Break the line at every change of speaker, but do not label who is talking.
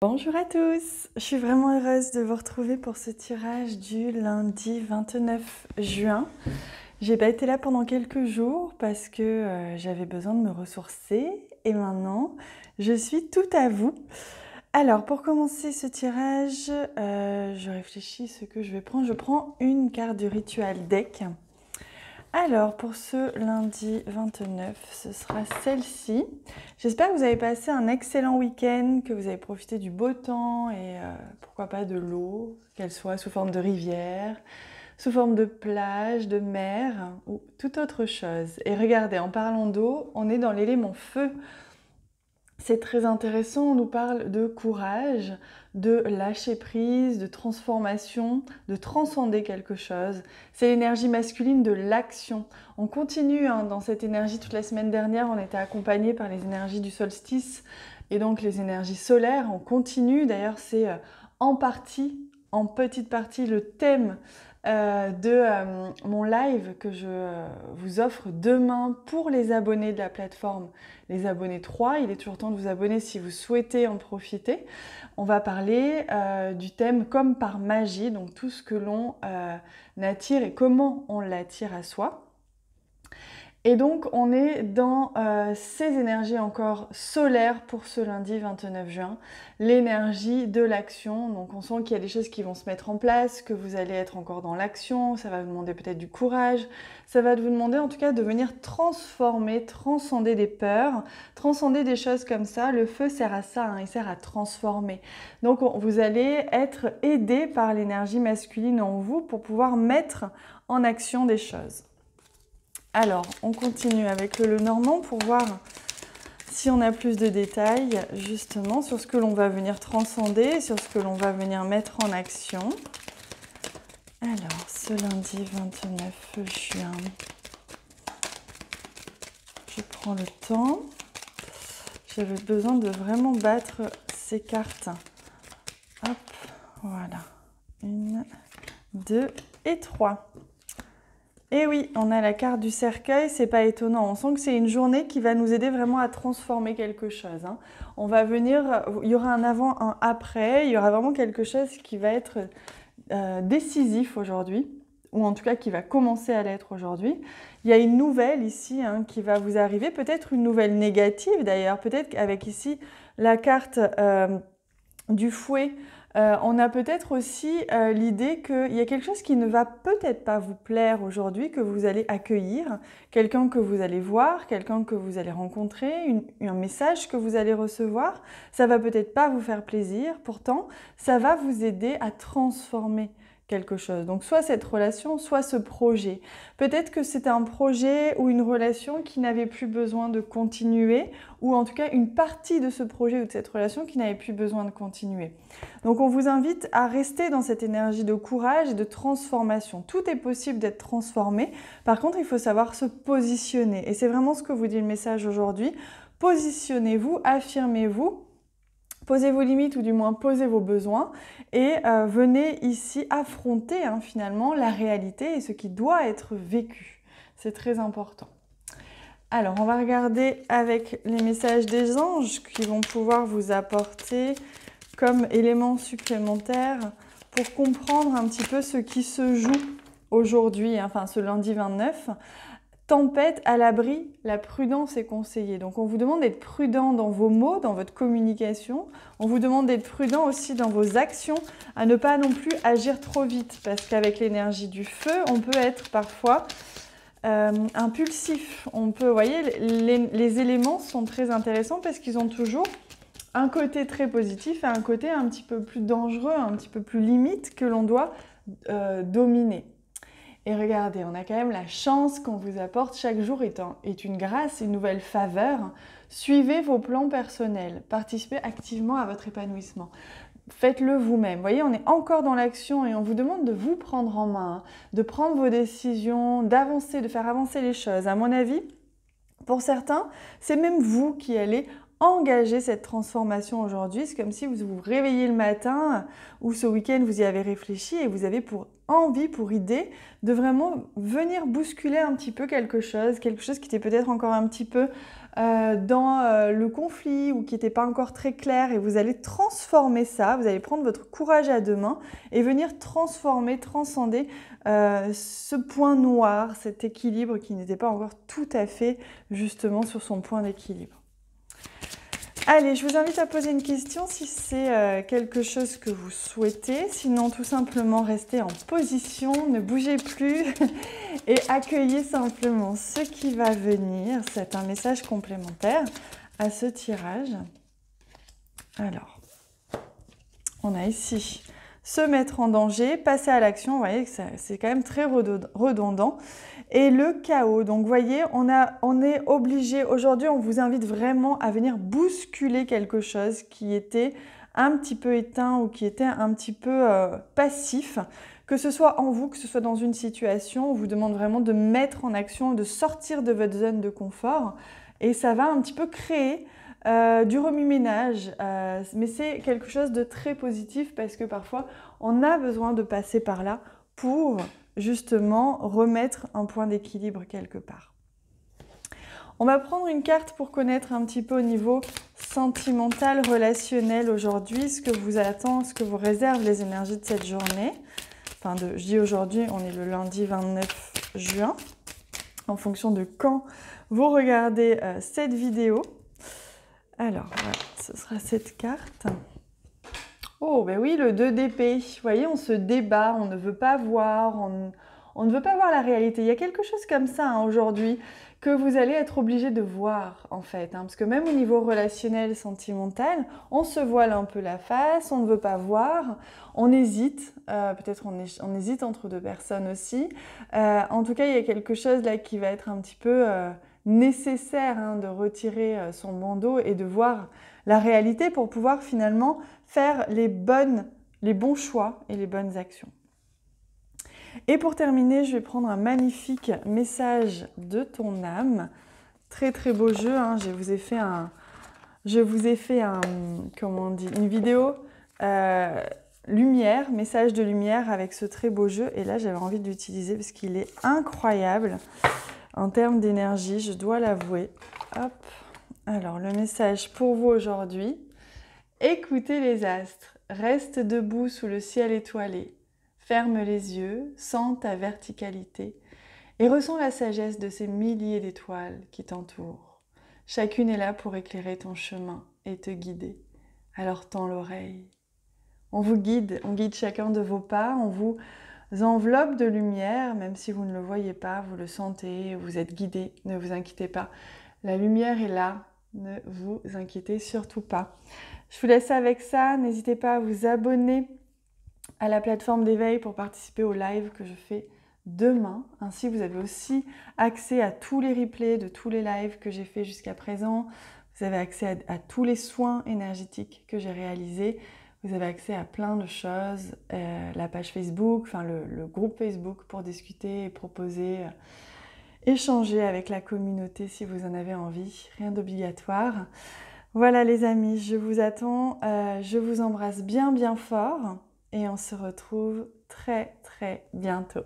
Bonjour à tous, je suis vraiment heureuse de vous retrouver pour ce tirage du lundi 29 juin. J'ai pas été là pendant quelques jours parce que j'avais besoin de me ressourcer et maintenant je suis tout à vous. Alors pour commencer ce tirage, je réfléchis ce que je vais prendre. Je prends une carte du Ritual Deck. Alors, pour ce lundi 29, ce sera celle-ci. J'espère que vous avez passé un excellent week-end, que vous avez profité du beau temps et pourquoi pas de l'eau, qu'elle soit sous forme de rivière, sous forme de plage, de mer ou toute autre chose. Et regardez, en parlant d'eau, on est dans l'élément feu. C'est très intéressant, on nous parle de courage, de lâcher prise, de transformation, de transcender quelque chose. C'est l'énergie masculine de l'action. On continue dans cette énergie. Toute la semaine dernière, on était accompagné par les énergies du solstice et donc les énergies solaires. On continue, d'ailleurs c'est en partie, en petite partie, le thème de mon live que je vous offre demain pour les abonnés de la plateforme, les abonnés 3. Il est toujours temps de vous abonner si vous souhaitez en profiter. On va parler du thème comme par magie, donc tout ce que l'on attire et comment on l'attire à soi. Et donc, on est dans ces énergies encore solaires pour ce lundi 29 juin, l'énergie de l'action. Donc, on sent qu'il y a des choses qui vont se mettre en place, que vous allez être encore dans l'action, ça va vous demander peut-être du courage, ça va vous demander en tout cas de venir transformer, transcender des peurs, transcender des choses comme ça. Le feu sert à ça, il sert à transformer. Donc, vous allez être aidé par l'énergie masculine en vous pour pouvoir mettre en action des choses. Alors, on continue avec le Lenormand pour voir si on a plus de détails justement sur ce que l'on va venir transcender, sur ce que l'on va venir mettre en action. Alors, ce lundi 29 juin, je prends le temps. J'avais besoin de vraiment battre ces cartes. Hop, voilà. 1, 2 et 3. Et oui, on a la carte du cercueil, c'est pas étonnant. On sent que c'est une journée qui va nous aider vraiment à transformer quelque chose. On va venir, il y aura un avant, un après, il y aura vraiment quelque chose qui va être décisif aujourd'hui, ou en tout cas qui va commencer à l'être aujourd'hui. Il y a une nouvelle ici qui va vous arriver, peut-être une nouvelle négative d'ailleurs, peut-être avec ici la carte du fouet. On a peut-être aussi l'idée qu'il y a quelque chose qui ne va peut-être pas vous plaire aujourd'hui, que vous allez accueillir, quelqu'un que vous allez voir, quelqu'un que vous allez rencontrer, un message que vous allez recevoir. Ça va peut-être pas vous faire plaisir, pourtant ça va vous aider à transformer quelque chose. Donc soit cette relation, soit ce projet. Peut-être que c'est un projet ou une relation qui n'avait plus besoin de continuer, ou en tout cas une partie de ce projet ou de cette relation qui n'avait plus besoin de continuer. Donc on vous invite à rester dans cette énergie de courage et de transformation. Tout est possible d'être transformé. Par contre, il faut savoir se positionner. Et c'est vraiment ce que vous dit le message aujourd'hui. Positionnez-vous, affirmez-vous. Posez vos limites ou du moins posez vos besoins et venez ici affronter finalement la réalité et ce qui doit être vécu. C'est très important. Alors, on va regarder avec les messages des anges qui vont pouvoir vous apporter comme éléments supplémentaires pour comprendre un petit peu ce qui se joue aujourd'hui, enfin ce lundi 29. Tempête à l'abri, la prudence est conseillée. Donc on vous demande d'être prudent dans vos mots, dans votre communication. On vous demande d'être prudent aussi dans vos actions, à ne pas non plus agir trop vite. Parce qu'avec l'énergie du feu, on peut être parfois impulsif. On peut, vous voyez, les éléments sont très intéressants parce qu'ils ont toujours un côté très positif et un côté un petit peu plus dangereux, un petit peu plus limite que l'on doit dominer. Et regardez, on a quand même la chance qu'on vous apporte. Chaque jour est une grâce, une nouvelle faveur. Suivez vos plans personnels. Participez activement à votre épanouissement. Faites-le vous-même. Vous voyez, on est encore dans l'action et on vous demande de vous prendre en main, de prendre vos décisions, d'avancer, de faire avancer les choses. À mon avis, pour certains, c'est même vous qui allez engager cette transformation aujourd'hui. C'est comme si vous vous réveillez le matin ou ce week-end vous y avez réfléchi et vous avez pour envie, pour idée de vraiment venir bousculer un petit peu quelque chose qui était peut-être encore un petit peu dans le conflit ou qui n'était pas encore très clair, et vous allez transformer ça, vous allez prendre votre courage à deux mains et venir transformer, transcender ce point noir, cet équilibre qui n'était pas encore tout à fait justement sur son point d'équilibre. Allez, je vous invite à poser une question si c'est quelque chose que vous souhaitez. Sinon, tout simplement, restez en position, ne bougez plus et accueillez simplement ce qui va venir. C'est un message complémentaire à ce tirage. Alors, on a ici se mettre en danger, passer à l'action. Vous voyez que c'est quand même très redondant. Et le chaos. Donc, vous voyez, on est obligé, aujourd'hui, on vous invite vraiment à venir bousculer quelque chose qui était un petit peu éteint ou qui était un petit peu passif. Que ce soit en vous, que ce soit dans une situation, on vous demande vraiment de mettre en action, de sortir de votre zone de confort. Et ça va un petit peu créer du remue-ménage, mais c'est quelque chose de très positif parce que parfois on a besoin de passer par là pour justement remettre un point d'équilibre quelque part. On va prendre une carte pour connaître un petit peu au niveau sentimental, relationnel aujourd'hui, ce que vous attend, ce que vous réservent les énergies de cette journée. Enfin, je dis aujourd'hui, on est le lundi 29 juin, en fonction de quand vous regardez cette vidéo. Alors, voilà, ce sera cette carte. Oh, ben oui, le 2 d'épée. Vous voyez, on se débat, on ne veut pas voir, on ne veut pas voir la réalité. Il y a quelque chose comme ça hein, aujourd'hui que vous allez être obligé de voir, en fait. Hein, parce que même au niveau relationnel, sentimental, on se voile un peu la face, on ne veut pas voir, on hésite. Peut-être on hésite entre deux personnes aussi. En tout cas, il y a quelque chose là qui va être un petit peu nécessaire hein, de retirer son bandeau et de voir la réalité pour pouvoir finalement faire les bons choix et les bonnes actions. Et pour terminer, je vais prendre un magnifique message de ton âme. Très très beau jeu, hein. Je vous ai fait comment on dit, une vidéo lumière, message de lumière avec ce très beau jeu. Et là, j'avais envie de l'utiliser parce qu'il est incroyable en termes d'énergie, je dois l'avouer. Hop. Alors, le message pour vous aujourd'hui. Écoutez les astres, reste debout sous le ciel étoilé. Ferme les yeux, sens ta verticalité et ressens la sagesse de ces milliers d'étoiles qui t'entourent. Chacune est là pour éclairer ton chemin et te guider. Alors tends l'oreille. On vous guide, on guide chacun de vos pas, on vous enveloppe de lumière, même si vous ne le voyez pas, vous le sentez, vous êtes guidé, ne vous inquiétez pas. La lumière est là, ne vous inquiétez surtout pas. Je vous laisse avec ça, n'hésitez pas à vous abonner à la plateforme d'éveil pour participer au live que je fais demain. Ainsi, vous avez aussi accès à tous les replays de tous les lives que j'ai fait jusqu'à présent. Vous avez accès à tous les soins énergétiques que j'ai réalisés. Vous avez accès à plein de choses. La page Facebook, enfin le groupe Facebook pour discuter et proposer, échanger avec la communauté si vous en avez envie. Rien d'obligatoire. Voilà les amis, je vous attends. Je vous embrasse bien bien fort. Et on se retrouve très très bientôt.